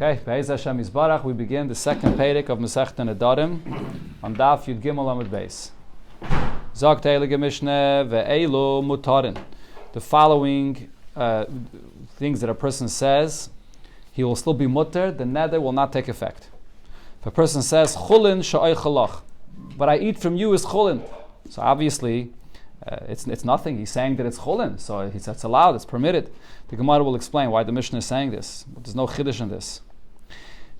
Okay, Be'ez Hashem Yisbarach, we begin the second Perek of Masechta Nedarim on Daf Yud Gimel Amud Beis. Zog Teilige Mishneh ve'elu mutarin. The following things that a person says, he will still be mutter, the neder will not take effect. If a person says, Chulin sha'oichalach, what I eat from you is chulin. So obviously, it's nothing. He's saying that it's chulin, so it's allowed, it's permitted. The Gemara will explain why the Mishnah is saying this. There's no chiddush in this.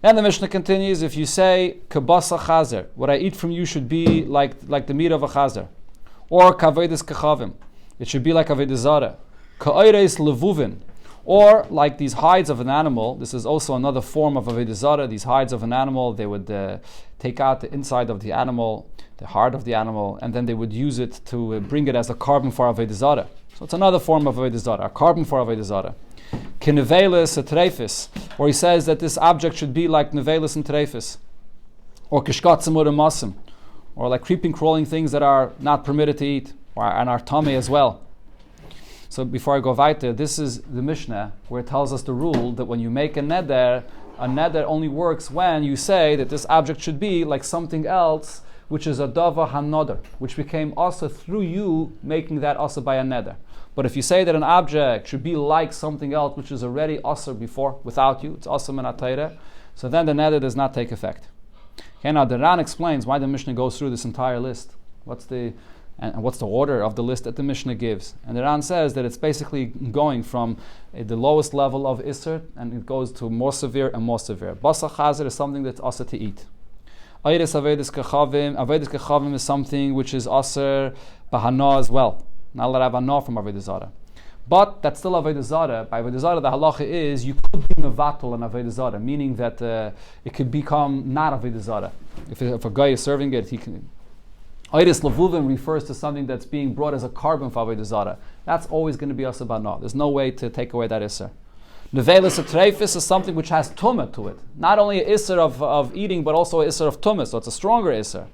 Then the Mishnah continues, if you say, kabasa chazer, what I eat from you should be like the meat of a chazer. Or kavedis kachavim, it should be like avedis zara. Ka'oires levuvin, or like these hides of an animal. This is also another form of avedis zara. These hides of an animal, they would take out the inside of the animal, the heart of the animal, and then they would use it to bring it as a carbon for avedis zara. So it's another form of avedis zara, a carbon for avedis zara. Kinevelis a treifis, or he says that this object should be like nevelis and treifis, or kishkatzim or masim, or like creeping, crawling things that are not permitted to eat, and are tummy as well. So before I go weiter, this is the Mishnah where it tells us the rule that when you make a neder only works when you say that this object should be like something else, which is a dava hanodar, which became also through you making that also by a neder. But if you say that an object should be like something else which is already also before, without you, it's also min ha-Torah, so then the neder does not take effect. Okay, now the Ran explains why the Mishnah goes through this entire list. What's the order of the list that the Mishnah gives? And the Ran says that it's basically going from the lowest level of Isser, and it goes to more severe and more severe. Basa chazer is something that's also to eat. Avedis kachavim is something which is aser bahana as well. Not allowed to have anah from avedis zara. But that's still avedis zara. By avedis zara, the halacha is you could be mevatel on avedis zara, meaning that it could become not avedis zara. If a guy is serving it, he can. Oiris levuvim refers to something that's being brought as a carbon for avedis zara. That's always going to be aser banah. There's no way to take away that iser. Nevelis atreifis is something which has tumah to it. Not only an iser of eating, but also an iser of tumah. So it's a stronger iser.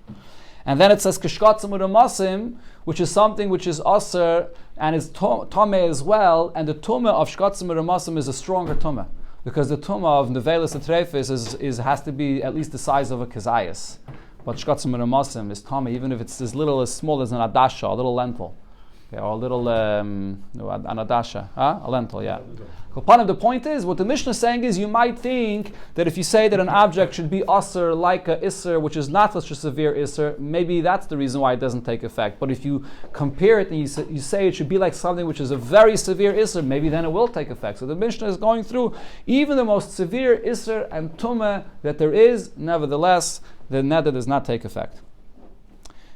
And then it says kishkatzim uramasim, which is something which is aser and is tumah as well. And the tumah of shkatzim uramasim is a stronger tumah, because the tumah of nevelis atreifis has to be at least the size of a kazayas. But shkatzim uramasim is tumah, even if it's as little as small as an adasha, a little lentil. Okay, or a little an adasha, a lentil, yeah. Part of the point is, what the Mishnah is saying is, you might think that if you say that an object should be aser like a iser, which is not such a severe iser, maybe that's the reason why it doesn't take effect. But if you compare it and you say it should be like something which is a very severe iser, maybe then it will take effect. So the Mishnah is going through even the most severe iser and tumah that there is, nevertheless, the neder does not take effect.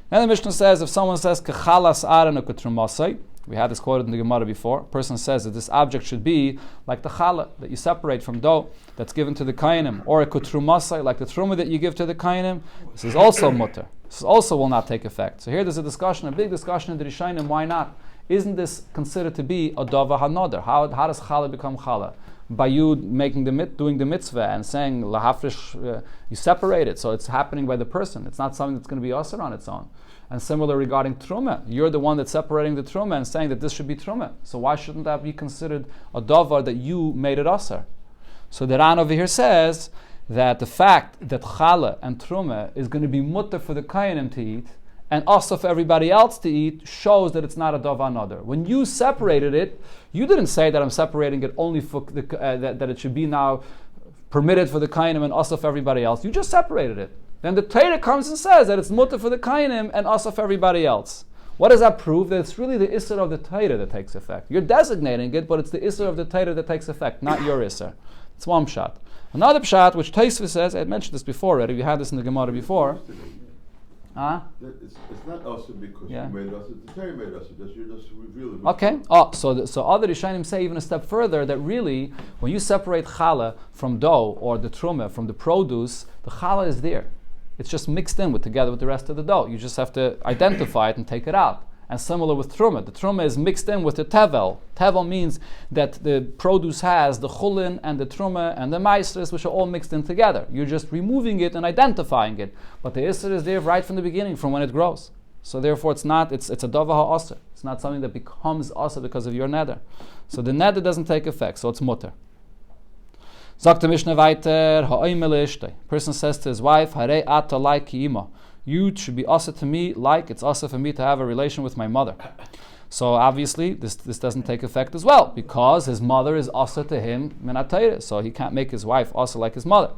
Then the Mishnah says, if someone says, Kechalas aran ukutrumasai, we had this quoted in the Gemara before, a person says that this object should be like the challah that you separate from dough that's given to the kainim, or a kutrumasai, like the truma that you give to the kainim. This is also mutter. This also will not take effect. So here there's a discussion, a big discussion in the Rishonim, why not? Isn't this considered to be a dava hanodar? How does challah become challah? By you doing the mitzvah and saying lahafrish, you separate it, so it's happening by the person. It's not something that's going to be asur on its own. And similar regarding truma, you're the one that's separating the truma and saying that this should be truma. So why shouldn't that be considered a davar that you made it asur? So the Ran over here says that the fact that challah and truma is going to be mutter for the kayanim to eat and also for everybody else to eat shows that it's not a davar another. When you separated it, you didn't say that I'm separating it only for that it should be now permitted for the kainim and also for everybody else. You just separated it. Then the Torah comes and says that it's mutter for the kainim and also for everybody else. What does that prove? That it's really the isser of the Torah that takes effect. You're designating it, but it's the isser of the Torah that takes effect, not your isser. It's one pshat. Another pshat, which Tosfos says, I had mentioned this before already, we had this in the Gemara before. It's not also because you made us, the Torah made us, you're just revealing it. Okay. So other Rishonim say even a step further that really, when you separate challah from dough or the truma from the produce, the challah is there. It's just mixed in together with the rest of the dough. You just have to identify it and take it out. And similar with truma. The truma is mixed in with the tevel. Tevel means that the produce has the chulin and the truma and the maestris, which are all mixed in together. You're just removing it and identifying it. But the isser is there right from the beginning, from when it grows. So therefore it's a dava ha'asr. It's not something that becomes asr because of your neder. So the neder doesn't take effect, so it's mutter. Sagt der Mishnah weiter, person says to his wife, Hare ata like ima. You should be asa to me like it's asa for me to have a relation with my mother. So obviously this doesn't take effect as well, because his mother is asa to him minatayre, so he can't make his wife asa like his mother.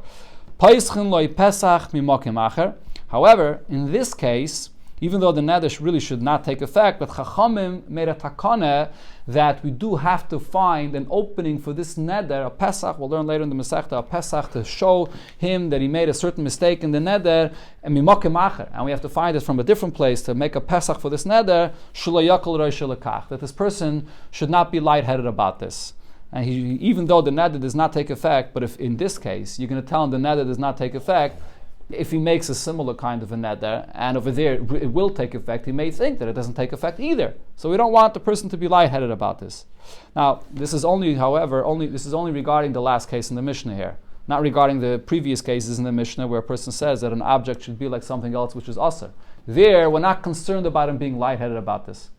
However, in this case, even though the neder really should not take effect, but Chachamim made a takana that we do have to find an opening for this neder, a Pesach, we'll learn later in the Masechta, a Pesach, to show him that he made a certain mistake in the neder, and we have to find it from a different place to make a Pesach for this neder, that this person should not be lightheaded about this. And even though the neder does not take effect, but if in this case you're going to tell him the neder does not take effect, if he makes a similar kind of a neder, and over there it will take effect, he may think that it doesn't take effect either. So we don't want the person to be lightheaded about this. Now, this is only regarding the last case in the Mishnah here, not regarding the previous cases in the Mishnah where a person says that an object should be like something else which is asur. There, we're not concerned about him being lightheaded about this.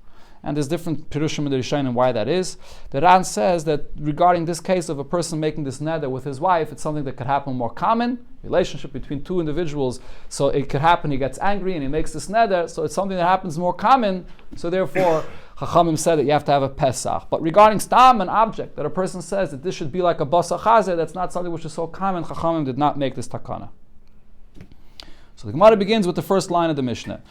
And there's different pirushim in the Rishonim why that is. The Ran says that regarding this case of a person making this neder with his wife, it's something that could happen more common, relationship between two individuals. So it could happen, he gets angry and he makes this neder, so it's something that happens more common. So therefore, Chachamim said that you have to have a Pesach. But regarding stam, an object, that a person says that this should be like a basa chazer, that's not something which is so common, Chachamim did not make this takana. So the Gemara begins with the first line of the Mishnah.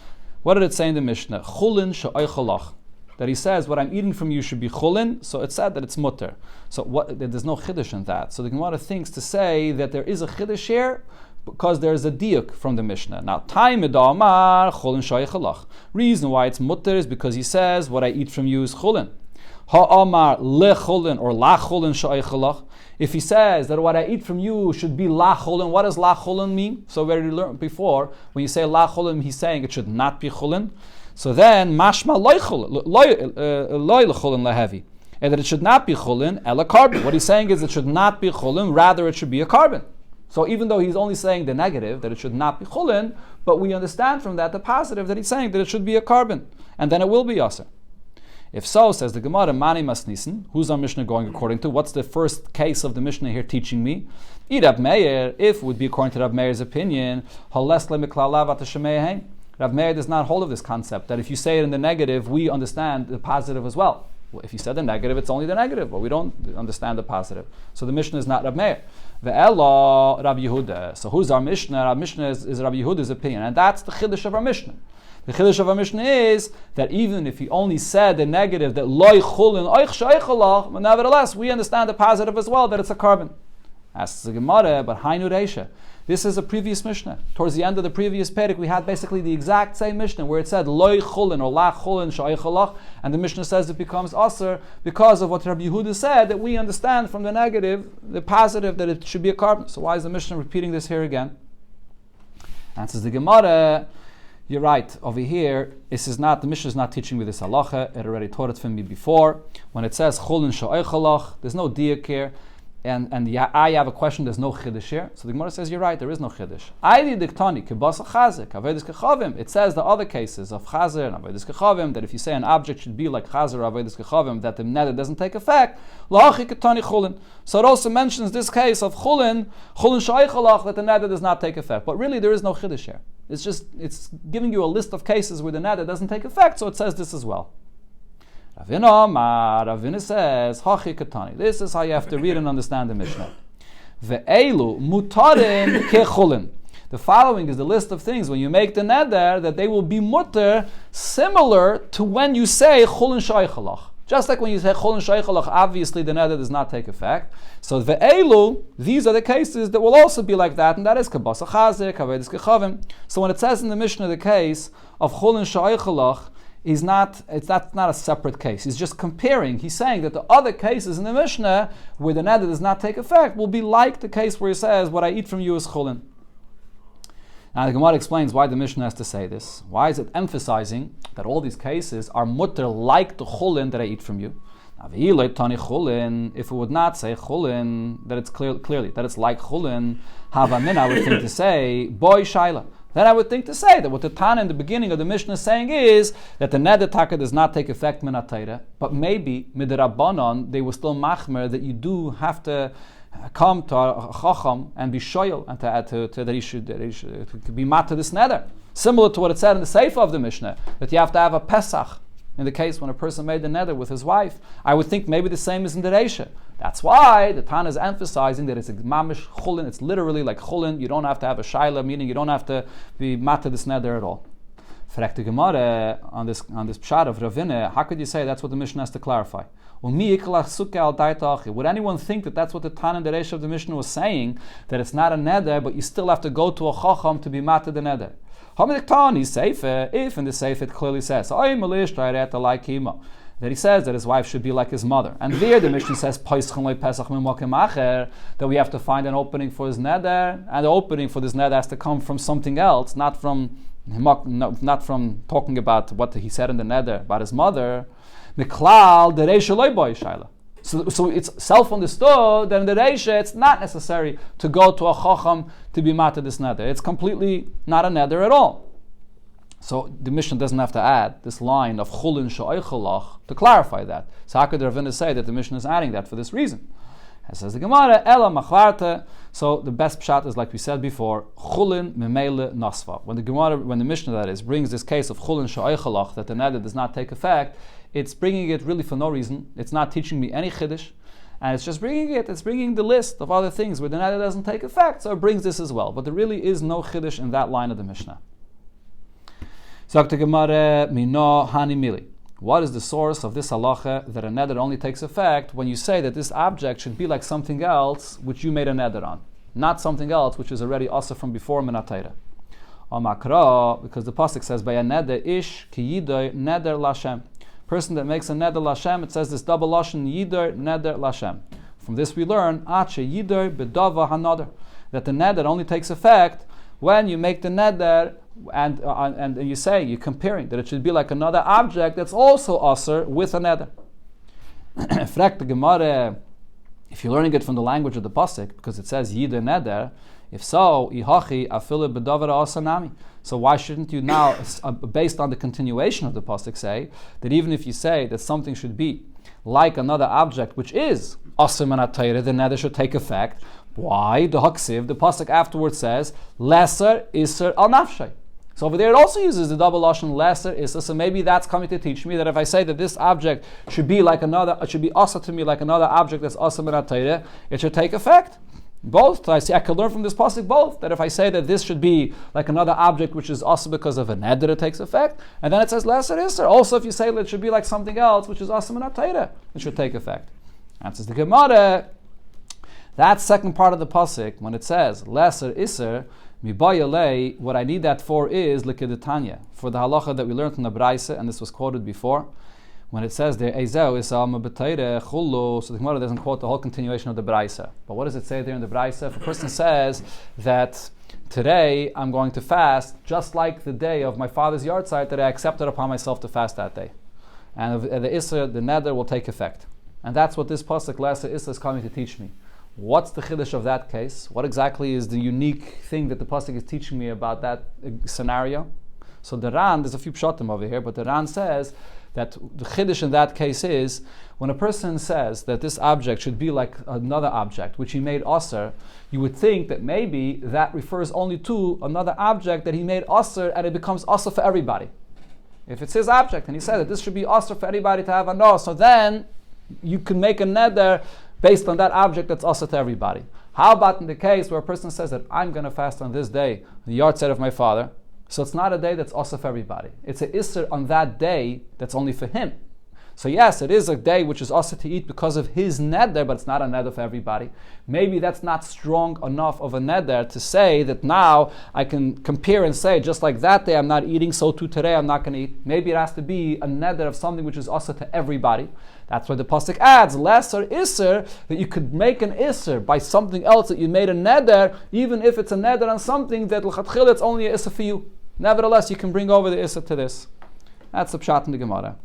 What did it say in the Mishnah? Chulin she'oichalach. That he says, what I'm eating from you should be chulin, so it's said that it's mutter. So there's no chiddush in that. So the Gemara thinks to say that there is a chiddush here because there's a diuk from the Mishnah. Now, time edamar chulin shaychalach. Reason why it's mutter is because he says, what I eat from you is chulin. Ha'amar lechulin or la chulin shaychalach. If he says that what I eat from you should be la chulin, what does la chulin mean? So we already learned before, when you say la chulin, he's saying it should not be chulin. So then, mashma loy l'chulin lehevi, and that it should not be chulin ela carbon. What he's saying is it should not be chulin, rather it should be a carbon. So even though he's only saying the negative, that it should not be chulin, but we understand from that the positive, that he's saying that it should be a carbon, and then it will be asur. If so, says the Gemara, mani masnisen, who's our Mishnah going according to? What's the first case of the Mishnah here teaching me? Rab Meir, if it would be according to Rab Meir's opinion, hales lemiklalav atashemei. Rav Meir does not hold of this concept, that if you say it in the negative, we understand the positive as well. If you said the negative, it's only the negative, but we don't understand the positive. So the Mishnah is not Rav Meir. Ve'ela Rav Yehuda. So who's our Mishnah? Our Mishnah is Rav Yehuda's opinion, and that's the chiddush of our Mishnah. The chiddush of our Mishnah is that even if he only said the negative, that loy chulin oich sheichalach, but nevertheless, we understand the positive as well, that it's a carbon. Asks the Gemara, but hainu reisha. This is a previous Mishnah. Towards the end of the previous Perek, we had basically the exact same Mishnah where it said loy chulin or la chulin shaychalach, and the Mishnah says it becomes asur because of what Rabbi Yehuda said, that we understand from the negative, the positive, that it should be a carbon. So why is the Mishnah repeating this here again? Answers the Gemara, you're right. Over here, the Mishnah is not teaching me this halacha. It already taught it for me before. When it says chulin shaychalach, there's no diak here. And I have a question, there's no chiddush here. So the Gemara says, you're right, there is no chiddush. It says the other cases of chazer and avedis kechavim, that if you say an object should be like chazer or avedis kechavim, that the neder doesn't take effect. So it also mentions this case of chulin shaychalach, that the neder does not take effect. But really there is no chiddush here. It's giving you a list of cases where the neder doesn't take effect, so it says this as well. Ravina says, Hachi Katani. This is how you have to read and understand the Mishnah. Ve'elu mutarin kechulin. The following is the list of things when you make the neder that they will be mutter, similar to when you say chulin shaychalach. Just like when you say chulin shaychalach, obviously the neder does not take effect. So ve'elu, these are the cases that will also be like that, and that is kabasa chazer, kavedis kechavim. So when it says in the Mishnah the case of chulin shaychalach, it's not a separate case. He's just comparing. He's saying that the other cases in the Mishnah where the neder does not take effect will be like the case where he says, what I eat from you is chulin. Now the Gemara explains why the Mishnah has to say this. Why is it emphasizing that all these cases are mutter like the chulin that I eat from you? If it would not say chulin, that it's clearly that it's like chulin, havamin, I would think to say, boy shaila. Then I would think to say that what the Tana in the beginning of the Mishnah is saying is that the neder taka does not take effect min atayra, but maybe midrabanan they were still machmer that you do have to come to a chacham and be shoyal, and that he should be mat to this neder. Similar to what it said in the Sefer of the Mishnah, that you have to have a Pesach in the case when a person made the neder with his wife. I would think maybe the same is in the Reisha. That's why the Tana is emphasizing that it's a mamish chulin. It's literally like chulin. You don't have to have a shaila, meaning you don't have to be mat to this neder at all. Fragt the Gemara on this pshat of Ravina, how could you say that's what the Mishnah has to clarify? Would anyone think that that's what the Tana and the Reisha of the Mishnah was saying, that it's not a neder, but you still have to go to a chacham to be mat to the neder? If in the Sefer it clearly says that he says that his wife should be like his mother, and there the Mishnah says that we have to find an opening for his neder, and the opening for this neder has to come from something else, not from talking about what he said in the neder about his mother. So it's self-understood that in the Reisha it's not necessary to go to a chacham to be mat to this neder. It's completely not a neder at all. So the Mishnah doesn't have to add this line of chulin she'oichalach to clarify that. So how could the Ravina say that the Mishnah is adding that for this reason? As says the Gemara, ela machlarte. So the best pshat is like we said before, chulin memele nasva. When the Mishnah that is brings this case of chulin she'oichalach, that the neder does not take effect, it's bringing it really for no reason. It's not teaching me any chiddush, and it's just bringing it. It's bringing the list of other things where the neder doesn't take effect, so it brings this as well. But there really is no chiddush in that line of the Mishnah. What is the source of this halacha that a neder only takes effect when you say that this object should be like something else which you made a neder on, not something else which is already also from before minatayra? Because the pasuk says by a neder ish ki yidoy neder lashem. Person that makes a neder lashem, it says this double lashon yidoy neder lashem. From this we learn ache yidoy bedava hanader, that the neder only takes effect when you make the neder and you say, you're comparing that it should be like another object that's also aser with a neder. Fragt the Gemara, if you're learning it from the language of the pasuk, because it says yidoy neder, if so, ihachi afilu bedavar asanami. So why shouldn't you now, based on the continuation of the pasuk, say that even if you say that something should be like another object which is aser minatayra, the neder should take effect? Why? The haksiv, the pasuk afterwards says lesser iser al nafshay. So over there it also uses the double lashon lesser iser. So maybe that's coming to teach me that if I say that this object should be like another, it should be aser to me like another object that's aser minatayra, it should take effect. Both. I can learn from this pasuk both, that if I say that this should be like another object which is also because of a neder, it takes effect, and then it says lesser iser. Also, if you say that it should be like something else which is also minatayra, it should take effect. Answers the Gemara. That second part of the pasuk, when it says lesser iser, mibayalei, what I need that for is likidetanya, for the halacha that we learned from the Braisa, and this was quoted before. When it says there, Ezeu isam b'teire chulu, so the Gemara doesn't quote the whole continuation of the Braisa. But what does it say there in the Braisa? If a person says that today I'm going to fast, just like the day of my father's yahrzeit, that I accepted upon myself to fast that day, and the Isser, the neder, will take effect. And that's what this pasuk lesser Isser is coming to teach me. What's the chiddush of that case? What exactly is the unique thing that the pasuk is teaching me about that scenario? So the Ran, there's a few pshatim over here, but the Ran says that the chiddush in that case is when a person says that this object should be like another object which he made aser, you would think that maybe that refers only to another object that he made aser, and it becomes aser for everybody. If it's his object and he said that this should be aser for anybody to have a no, so then you can make a neder based on that object that's aser to everybody. How about in the case where a person says that I'm going to fast on this day, the yahrzeit of my father? So it's not a day that's also for everybody. It's an Isser on that day that's only for him. So yes, it is a day which is also to eat because of his neder, but it's not a neder for everybody. Maybe that's not strong enough of a neder to say that now I can compare and say, just like that day I'm not eating, so too today I'm not going to eat. Maybe it has to be a neder of something which is also to everybody. That's why the pasuk adds lesser Isser, that you could make an Isser by something else that you made a neder, even if it's a neder on something that l'chatchil it's only a Isser for you. Nevertheless, you can bring over the Issa to this. That's the pshat in the Gemara.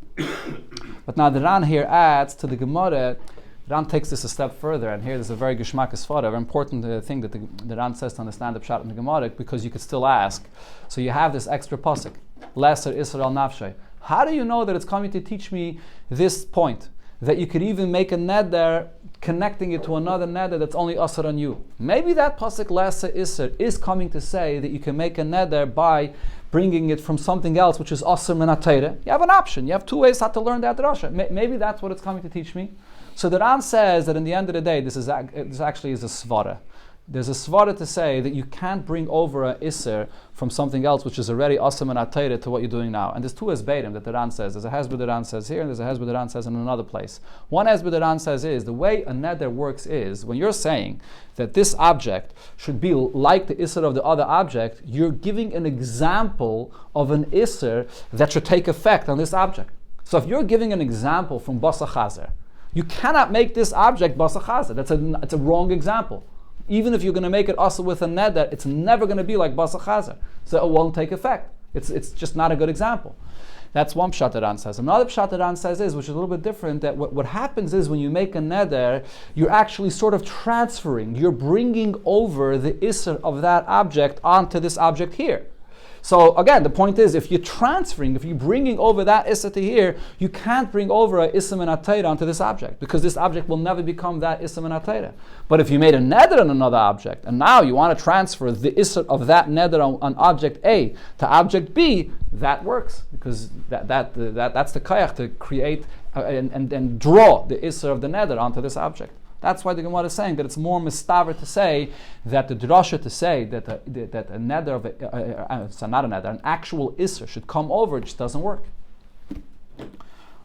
But now the Ran here adds to the Gemara, Ran takes this a step further, and here there's a very geschmackes fodder, a very important thing that the Ran says to understand the pshat in the Gemara, because you could still ask. So you have this extra pasuk, lesser Israel nafshay. How do you know that it's coming to teach me this point? that you could even make a neder connecting it to another neder that's only asr on you. Maybe that pasuk lasa isser is coming to say that you can make a neder by bringing it from something else which is asr min ha-Torah. You have an option. You have two ways how to learn that drasha. Maybe that's what it's coming to teach me. So the Ran says that in the end of the day, this actually is a svara. There's a svara to say that you can't bring over a isser from something else which is already asr min ha-Torah to what you're doing now. And there's two hezbedim that the Ran says. There's a hezbed the Ran says here, and there's a hezbed the Ran says in another place. One hezbed the Ran says is, the way a neder works is, when you're saying that this object should be like the isser of the other object, you're giving an example of an isser that should take effect on this object. So if you're giving an example from basa chazer, you cannot make this object basa chazer. It's a wrong example. Even if you're going to make it also with a neder, it's never going to be like basa chazer. So it won't take effect. It's just not a good example. That's one pshat that Ran says. Another pshat that Ran says is, which is a little bit different, that what happens is when you make a neder, you're actually sort of transferring, you're bringing over the isser of that object onto this object here. So again, the point is, if you're transferring, if you're bringing over that issa to here, you can't bring over a issa min ha-Torah onto this object, because this object will never become that issa min ha-Torah. But if you made a neder on another object, and now you want to transfer the issa of that neder on object A to object B, that works, because that's the kayach to create and draw the issa of the neder onto this object. That's why the Gemara is saying that it's more mistaver to say that the drasha to say that a neder of not a neder, an actual isser should come over, it just doesn't work.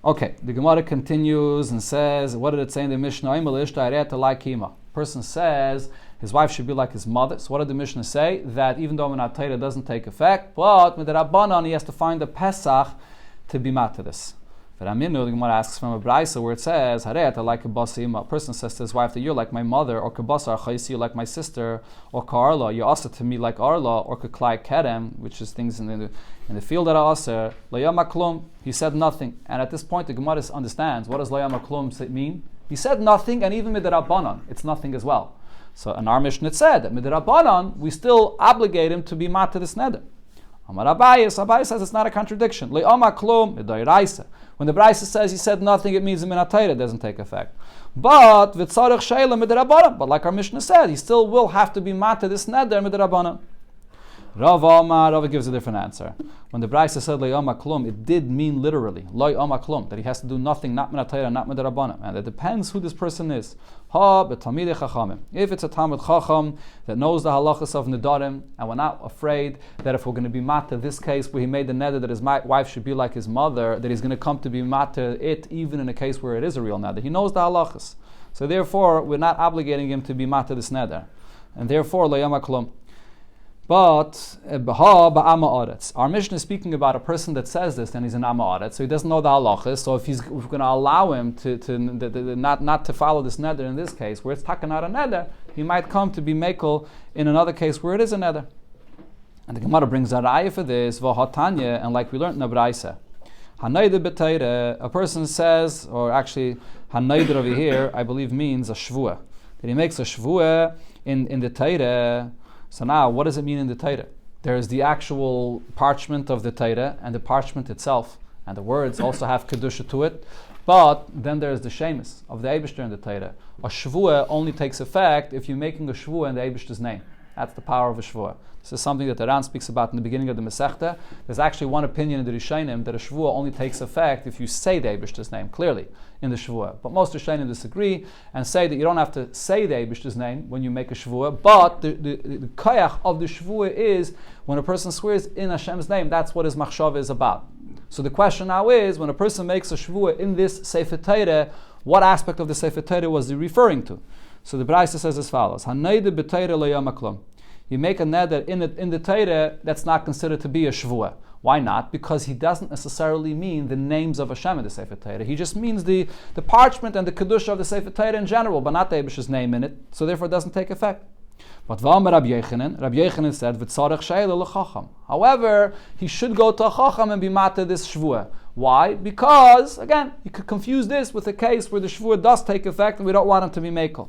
Okay, the Gemara continues and says, what did it say in the Mishnah? Person says his wife should be like his mother. So what did the Mishnah say? That even though Min Torah doesn't take effect, but with the Rabbanan he has to find a Pesach to be mat to this. The Gemara asks from a Braisa where it says, like a basima. A person says to his wife that you're like my mother, or kabasar chayisi, you're like my sister, or ka'arla, you're also to me like arla, or kaklai kerem, which is things in the field that are aser. Layamaklum, he said nothing. And at this point the Gemara understands, what does layamaklum mean? He said nothing, and even midrabanan, it's nothing as well. So in our Mishnah it said that midrabanan, we still obligate him to be mat to this neder. Amar Abaye says it's not a contradiction. Layamaklum midairaisa. When the Braisa says he said nothing, it means the Min ha-Torah doesn't take effect. But v'tzarech sheila midrabanan. But like our Mishnah said, he still will have to be mat to this neder midrabanan. Rava gives a different answer. When the Braisa said le'yama klum, it did mean literally le'yama klum, that he has to do nothing, not Min ha-Torah, not midrabanan, and it depends who this person is. B'talmidei chachamim. If it's a talmid chacham that knows the halachas of Nedarim, and we're not afraid that if we're going to be mat to this case where he made the neder that his wife should be like his mother, that he's going to come to be mat to it, even in a case where it is a real neder. He knows the halachas, so therefore we're not obligating him to be mat to this neder, and therefore le'yama klum. But our Mishnah is speaking about a person that says this, and he's an Amaret, so he doesn't know the halachas. So if we're going to allow him to not to follow this neder in this case, where it's taken out a neder, he might come to be mekel in another case where it is a neder. And the Gemara brings a raya for this, v'hatanya, and like we learned in the Braisa, hanayder b'teira, a person says, or actually hanayder over here, I believe means a shvua, that he makes a shvua in the Teira. So now, what does it mean in the Torah? There is the actual parchment of the Torah and the parchment itself, and the words also have kedusha to it. But then there is the shemus of the Eibishter in the Torah. A shvuah only takes effect if you're making a shvuah in the Eibishter's name. That's the power of a shvuah. This is something that the Ran speaks about in the beginning of the Masechta. There's actually one opinion in the Rishonim that a shvuah only takes effect if you say the Eibishter's name clearly in the shvuah. But most Rishonim disagree and say that you don't have to say the Eibishter's name when you make a shvuah, but the koyach of the shvuah is when a person swears in Hashem's name, that's what his machshava is about. So the question now is, when a person makes a shvuah in this Sefer Torah, what aspect of the Sefer Torah was he referring to? So the Braisa says as follows: Hanayde b'Torah le'yama klum. You make a neder in the Torah that's not considered to be a shvuah. Why not? Because he doesn't necessarily mean the names of Hashem in the Sefer Torah. He just means the parchment and the kedusha of the Sefer Torah in general, but not the Eibish's name in it. So therefore, it doesn't take effect. But Rabbi Yochanan said, "V'tzarech sheila l'chacham." However, he should go to a chacham and be mata this shvuah. Why? Because again, you could confuse this with a case where the shvuah does take effect, and we don't want him to be mekel.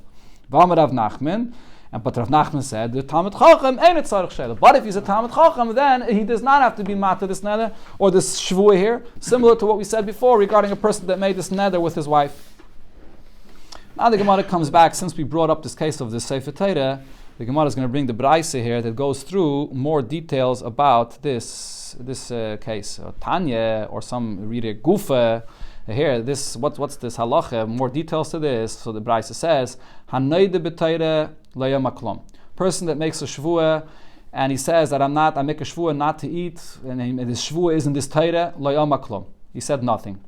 Rav Nachman. But Rav Nachman said, the Talmid Chacham ain't tzarich sheila. But if he's a Talmid Chacham, then he does not have to be mat to this neder, or this shvuah here, similar to what we said before regarding a person that made this neder with his wife. Now the Gemara comes back, since we brought up this case of the Sefer Torah, the Gemara is going to bring the Braisa here that goes through more details about this case. Tanya, or some read it, Gufa. Here, what's this halacha? More details to this. So the Braisa says, Hanoide b'Torah lo yamaklom. Person that makes a shvuah, and he says that I make a shvuah not to eat, and this shvuah is in this Torah, lo yamaklom. He said nothing.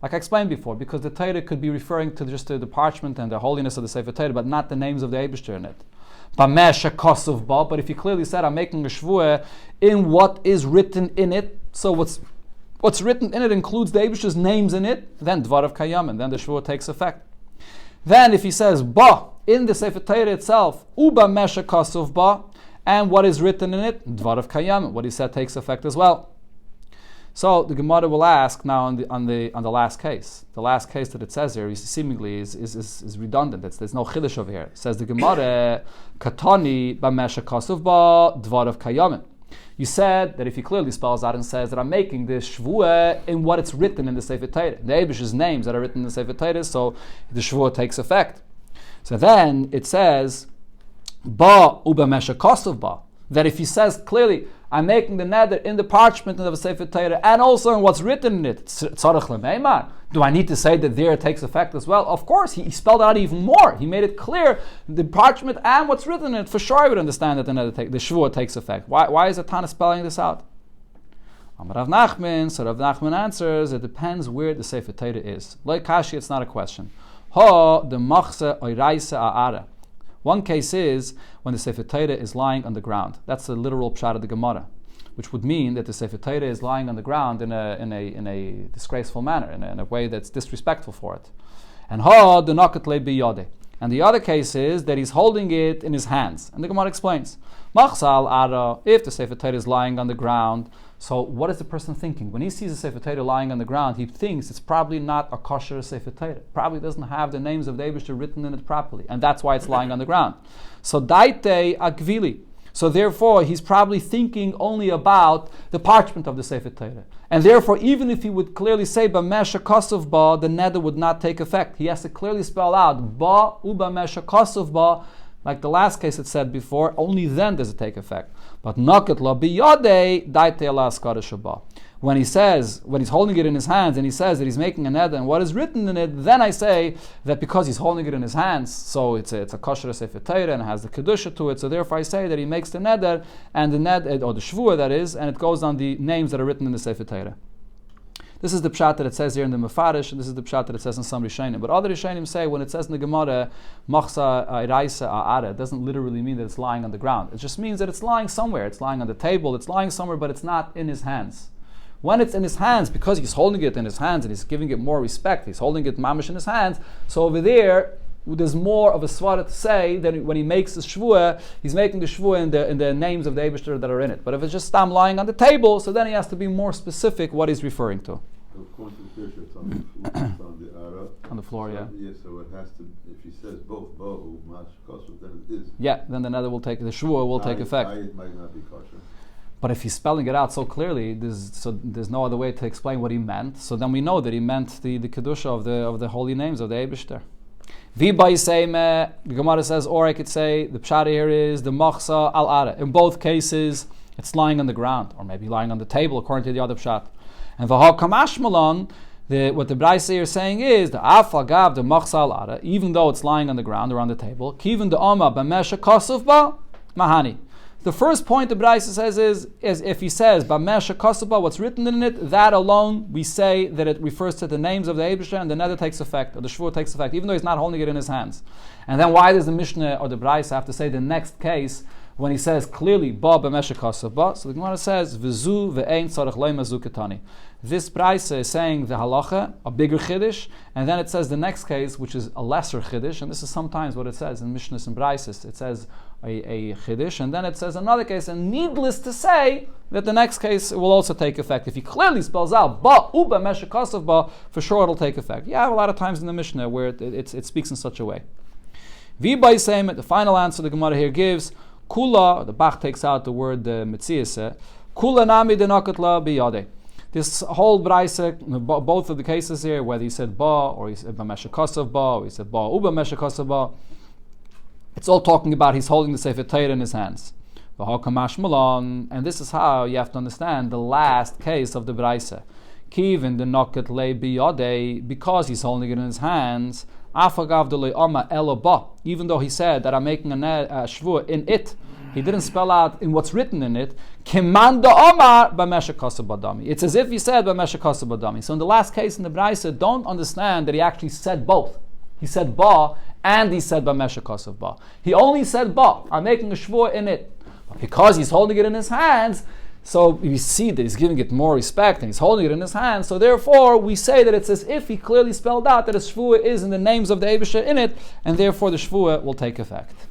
Like I explained before, because the Torah could be referring to just the parchment and the holiness of the Sefer Torah, but not the names of the Eibishter in it. But if he clearly said, I'm making a shvuah in what is written in it, so what's written in it includes the Eibishter's names in it, then Dvarav Kayam, and then the shvuah takes effect. Then if he says, Ba, in the Sefer Torah itself, Uba Mesha Kosov Ba, and what is written in it, Dvarav Kayam, what he said takes effect as well. So the Gemara will ask now on the last case. The last case that it says here seemingly is redundant. There's no chiddush over here. It says the Gemara, Katani b'mesha kasuv ba dvarav kayamin. You said that if he clearly spells out and says that I'm making this shvuah in what it's written in the Sefer Torah, the Eibish's names that are written in the Sefer Torah, so the shvuah takes effect. So then it says ba ub'mesha kasuv ba, that if he says clearly, I'm making the neder in the parchment of the Sefer Torah and also in what's written in it, tzarech lemeimar. Do I need to say that there it takes effect as well? Of course, he spelled out even more. He made it clear, the parchment and what's written in it, for sure I would understand that the shvuah takes effect. Why is the Tana spelling this out? Amar Rav Nachman, so Rav Nachman answers, it depends where the Sefer Torah is. Like Kashi, it's not a question. Ha, the machse oiraisa a'ara. One case is when the Sefer Torah is lying on the ground. That's the literal pshat of the Gemara, which would mean that the Sefer Torah is lying on the ground in a disgraceful manner, in a way that's disrespectful for it. And ha the nakat le biyade. And the other case is that he's holding it in his hands. And the Gemara explains, machsal ara, if the Sefer Torah is lying on the ground, so what is the person thinking? When he sees a Sefer Torah lying on the ground, he thinks it's probably not a kosher Sefer Torah. Probably doesn't have the names of the Eibishter written in it properly. And that's why it's lying on the ground. So daite akvili. So therefore, he's probably thinking only about the parchment of the Sefer Torah. And therefore, even if he would clearly say, B'mesha kosov ba, the neder would not take effect. He has to clearly spell out, Ba uba mesha kosov ba, like the last case it said before, only then does it take effect. But naket la biyade, daite ala askara ba. When he's holding it in his hands and he says that he's making a neder and what is written in it, then I say that because he's holding it in his hands, so it's a kosher Sefer Torah and has the kedusha to it, so therefore I say that he makes the neder and the neder, or the shvuah that is, and it goes on the names that are written in the Sefer Torah. This is the pshat that it says here in the Mefarish, and this is the pshat that it says in some Rishonim. But other Rishonim say when it says in the Gemara, machsa iraisa a'ara, it doesn't literally mean that it's lying on the ground. It just means that it's lying somewhere. It's lying on the table, it's lying somewhere, but it's not in his hands. When it's in his hands, because he's holding it in his hands and he's giving it more respect, he's holding it mamish in his hands, so over there's more of a svara to say that when he makes the shvuah, he's making the shvuah in the names of the Eibishter that are in it. But if it's just stam lying on the table, so then he has to be more specific what he's referring to. According to the picture, it's on the ara. On the floor, yeah. Yeah, so it has to, if he says both bahu, mash, kosher, then it is. Yeah, then the nether will take, the shvuah will take effect. It might not be kosher. But if he's spelling it out so clearly, there's no other way to explain what he meant. So then we know that he meant the kedusha of the holy names of the Eibishter. The Gemara says, or I could say the pshat here is the machsa al ara. In both cases, it's lying on the ground, or maybe lying on the table, according to the other pshat. And v'ha malon, what the Braisa is saying is the afagav the machsa al ara, even though it's lying on the ground or on the table, kivin the oma b'mesha kosuf ba mahani. The first point the Braisa says is if he says Bamesha Kasuba, what's written in it, that alone we say that it refers to the names of the Eibishter and the neder takes effect, or the shvuah takes effect, even though he's not holding it in his hands. And then why does the Mishnah or the Braisa have to say the next case when he says clearly Ba Bamesha Kasuba? So the Gemara says V'zu ve'ein tzarech lo mazu ketani. This Braisa is saying the halacha, a bigger chiddush, and then it says the next case, which is a lesser chiddush, and this is sometimes what it says in Mishnahs and Braises. It says a chiddush, and then it says another case, and needless to say that the next case will also take effect. If he clearly spells out ba uba mesha kasav ba, for sure it'll take effect. You have a lot of times in the Mishnah where it speaks in such a way. V'baisem, the final answer the Gemara here gives, kula, the Bach takes out the word mitziase, kula nami denakatla biyade. This whole braisa, both of the cases here, whether he said ba, or he said b'meshakasav ba, or he said ba uba meshakasav ba, it's all talking about he's holding the Sefer Torah in his hands. And this is how you have to understand the last case of the braisa. Kivin the noket le biyadei, because he's holding it in his hands. Even though he said that I'm making a shvur in it, he didn't spell out in what's written in it. It's as if he said badami. So in the last case in the braisa, don't understand that he actually said both. He said ba and he said ba. He only said ba. I'm making a shvur in it. Because he's holding it in his hands, so we see that he's giving it more respect and he's holding it in his hands. So therefore, we say that it's as if he clearly spelled out that a shvuah is in the names of the Eibusha in it, and therefore the shvuah will take effect.